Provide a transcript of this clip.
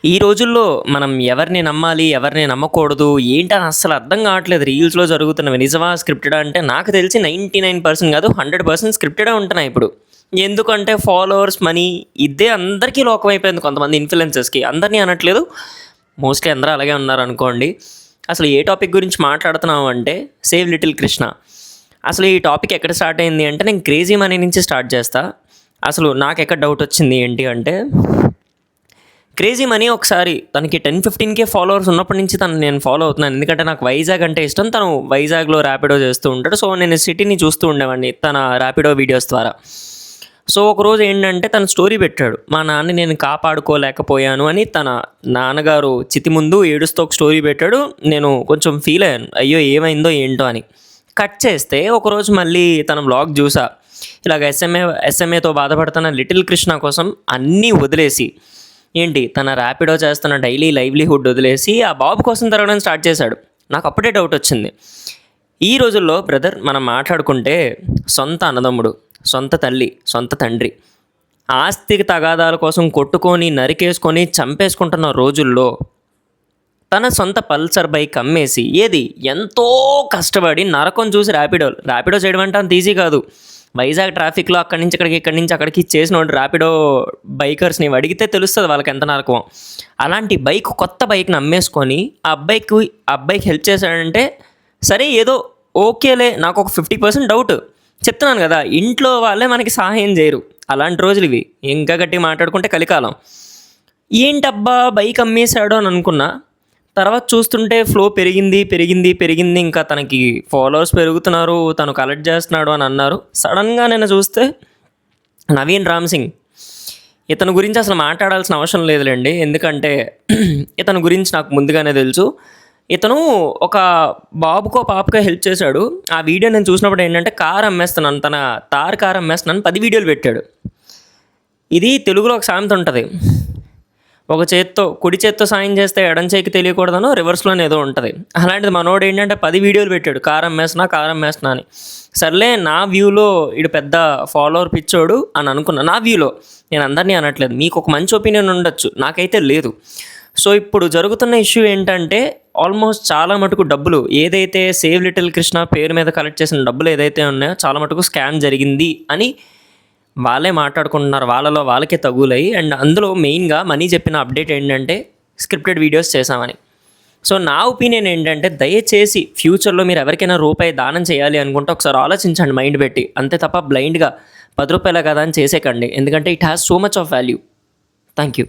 ఈ రోజుల్లో మనం ఎవరిని నమ్మాలి, ఎవరిని నమ్మకూడదు ఏంటని అస్సలు అర్థం కావట్లేదు. రీల్స్‌లో జరుగుతున్నవి నిజమా? స్క్రిప్టెడా? అంటే నాకు తెలిసి 99% కాదు 100% స్క్రిప్టెడే ఉంటున్నాయి ఇప్పుడు. ఎందుకంటే ఫాలోవర్స్, మనీ ఇదే అందరికీ లోకమైపోయింది. కొంతమంది ఇన్‌ఫ్లుయెన్సర్స్‌కి. అందరిని అనట్లేదు. మోస్ట్‌లీ అందరూ అలాగే ఉన్నారనుకోండి. అసలు ఏ టాపిక్ గురించి మాట్లాడుతున్నాము అంటే సేవ్ లిటిల్ కృష్ణ. అసలు ఈ టాపిక్ ఎక్కడ స్టార్ట్ అయింది అంటే నేను క్రేజీ మనీ నుంచి స్టార్ట్ చేస్తా. అసలు నాకెక్కడ డౌట్ వచ్చింది ఏంటి అంటే క్రేజీ మనీ ఒకసారి తనకి 10-15K ఫాలోవర్స్ ఉన్నప్పటి నుంచి నేను ఫాలో అవుతున్నాను. ఎందుకంటే నాకు వైజాగ్ అంటే ఇష్టం. తను వైజాగ్‌లో ర్యాపిడో చేస్తూ ఉంటాడు. సో, నేను సిటీని చూస్తూ ఉండేవాడిని తన ర్యాపిడో వీడియోస్ ద్వారా. సో, ఒకరోజు ఏంటంటే తను స్టోరీ పెట్టాడు. మా నాన్నని నేను కాపాడుకోలేకపోయాను అని తన నాన్నగారు చితి ముందు ఏడుస్తూ ఒక స్టోరీ పెట్టాడు. నేను కొంచెం ఫీల్ అయ్యాను. అయ్యో! ఏమైందో ఏంటో అని. కట్ చేస్తే ఒకరోజు మళ్ళీ తన వ్లాగ్ చూసా. ఇలాగ ఎస్ఎంఏతో బాధపడుతున్న లిటిల్ కృష్ణ కోసం అన్నీ వదిలేసి ఏంటి తన ర్యాపిడో చేస్తున్న డైలీ లైవ్లీహుడ్ వదిలేసి ఆ బాబు కోసం తిరగడం స్టార్ట్ చేశాడు. నాకు అప్పుడే డౌట్ వచ్చింది. ఈ రోజుల్లో బ్రదర్ మనం మాట్లాడుకుంటే సొంత అన్నదమ్ముడు, సొంత తల్లి, సొంత తండ్రి ఆస్తికి తగాదాల కోసం కొట్టుకొని, నరికేసుకొని, చంపేసుకుంటున్న రోజుల్లో తన సొంత పల్సర్ బైక్ అమ్మేసి ఏది ఎంతో కష్టపడి నరకం చూసి ర్యాపిడో చేయడం అంటే అంత ఈజీ కాదు. వైజాగ్ ట్రాఫిక్లో అక్కడి నుంచి ఇక్కడికి, ఇక్కడి నుంచి అక్కడికి చేసినోడు ర్యాపిడో బైకర్స్ని అడిగితే తెలుస్తుంది వాళ్ళకి ఎంత నరకం. అలాంటి బైక్, కొత్త బైక్ని అమ్మేసుకొని ఆ అబ్బాయికి హెల్ప్ చేశాడంటే సరే ఏదో ఓకేలే. నాకు ఒక 50% డౌట్ చెప్తున్నాను కదా, ఇంట్లో వాళ్ళే మనకి సహాయం చేయరు. అలాంటి రోజులు ఇవి. ఇంకా గట్టిగా మాట్లాడుకుంటే కలికాలం. ఏంటబ్బా బైక్ అమ్మేశాడు అని అనుకున్నా. తర్వాత చూస్తుంటే ఫ్లో పెరిగింది. ఇంకా తనకి ఫాలోవర్స్ పెరుగుతున్నారు, తను కలెక్ట్ చేస్తున్నాడు అని అన్నారు. సడన్గా నేను చూస్తే నవీన్ రామ్ సింగ్. ఇతని గురించి అసలు మాట్లాడాల్సిన అవసరం లేదులేండి. ఎందుకంటే ఇతని గురించి నాకు ముందుగానే తెలుసు. ఇతను ఒక బాబుకో పాపకో హెల్ప్ చేశాడు. ఆ వీడియో నేను చూసినప్పుడు ఏంటంటే కారు అమ్మేస్తున్నాను, తన కారు అమ్మేస్తున్నాను 10 వీడియోలు పెట్టాడు. ఇది తెలుగులో ఒక సామెత ఉంటుంది, కుడి చేత్తో సాయం చేస్తే ఎడం చేయికి తెలియకూడదనో రివర్స్లోనే ఏదో ఉంటుంది. అలాంటిది మనోడు ఏంటంటే 10 వీడియోలు పెట్టాడు కారు అమ్మేస్తున్నా అని. సర్లే నా వ్యూలో ఇడు పెద్ద ఫాలోవర్ పిచ్చోడు అని అనుకున్నా. నా వ్యూలో, నేను అందరినీ అనట్లేదు, మీకు ఒక మంచి ఒపీనియన్ ఉండొచ్చు, నాకైతే లేదు. సో ఇప్పుడు జరుగుతున్న ఇష్యూ ఏంటంటే ఆల్మోస్ట్ చాలా మటుకు డబ్బులు ఏదైతే సేవ్ లిటిల్ కృష్ణ పేరు మీద కలెక్ట్ చేసిన డబ్బులు ఏదైతే ఉన్నాయో చాలా మటుకు స్కామ్ జరిగింది అని వాళ్ళే మాట్లాడుకుంటున్నారు. వాళ్ళలో వాళ్ళకే తగులయి. అండ్ అందులో మెయిన్గా మనీ చెప్పిన అప్డేట్ ఏంటంటే స్క్రిప్టెడ్ వీడియోస్ చేశామని. సో నా ఒపీనియన్ ఏంటంటే దయచేసి ఫ్యూచర్లో మీరు ఎవరికైనా రూపాయి దానం చేయాలి అనుకుంటే ఒకసారి ఆలోచించండి మైండ్ పెట్టి. అంతే తప్ప బ్లైండ్గా 10 రూపాయలే కదా అని చేసేకండి. ఎందుకంటే it has so much of value. Thank you.